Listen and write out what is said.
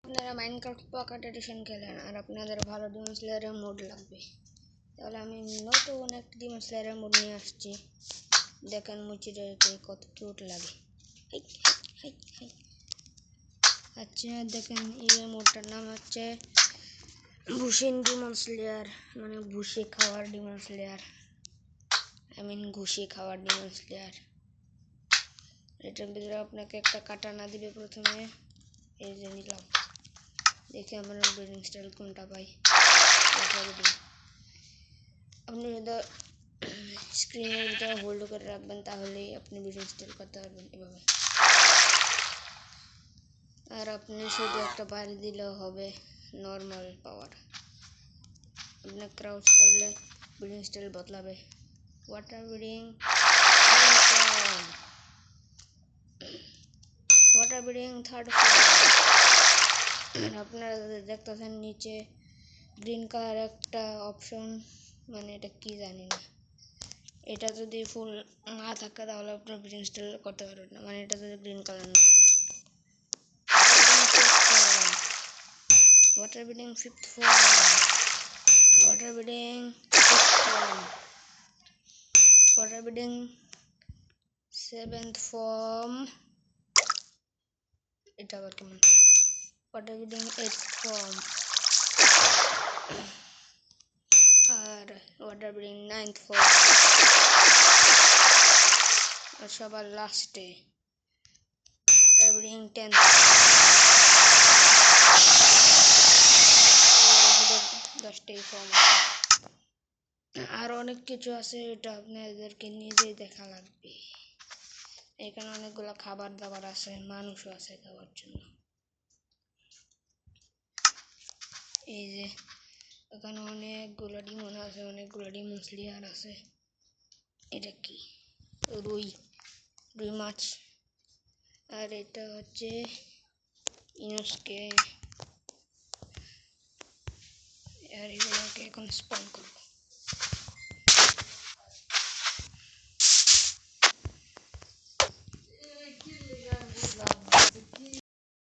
আপনারা Minecraft pocket addition খেলেন আর আপনাদের ভালো ডিমন স্লেয়ারের মোড লাগবে, তাহলে আমি নতুন একটা ডিমন স্লেয়ারের মোড নিয়ে আসছি। দেখেন মুচিটাকে কত কিউট লাগে। আচ্ছা দেখেন এই মোডটার নাম হচ্ছে ভুসিন ডিমন স্লেয়ার, মানে ভুসি খাওয়ার ডিমন স্লেয়ার, ঘুষি খাওয়ার ডিমন স্লেয়ার। এটার ভিতরে আপনাকে একটা কাটানা দিবে প্রথমে, এই যে নিলাম। দেখি আমরা ব্রিডিং স্টাইল কোনটা পাই। আপনি যদি স্ক্রিনের ভিতরে হোল্ড করে রাখবেন তাহলেই আপনি ব্রিডিং স্টাইল করতে পারবেন এভাবে। আর আপনি শুধু একটা বাড়ি দিলেও হবে নর্মাল পাওয়ার। আপনি ক্রাউচ করলে ব্রিডিং স্টাইল বদলাবে। Water breeding, water breeding third floor. আপনারা দেখতেছেন নিচে গ্রিন কালার একটা অপশন, মানে এটা কি জানি না। এটা যদি ফুল না থাকে তাহলে আপনার ব্রিডিং স্টাইল করতে পারবেন না, মানে এটা যদি গ্রিন কালার না হয়। Water breeding fifth form, water breeding sixth form, water breeding seventh form, এটা আবার কেমন, ওয়াটার ব্রিডিং এইটথ ফর্ম, আর ওয়াটার ব্রিডিং নাইনথ ফর্ম, আর সবার লাস্টে ওয়াটার ব্রিডিং 10th। দশটাই ফর্ম আছে, আর অনেক কিছু আছে, এটা আপনাদেরকে নিজেই দেখা লাগবে। এখানে অনেকগুলো খাবার দাবার আছে, মানুষও আছে খাওয়ার জন্য। এই যে এখানে অনেকগুলো ডিমন আছে, অনেকগুলো ডিমন স্লেয়ার আছে। এটা কি, রুই রুই মাছ। আর এটা হচ্ছে ইনস্কে, আর এগুলোকে এখন স্পন করবো।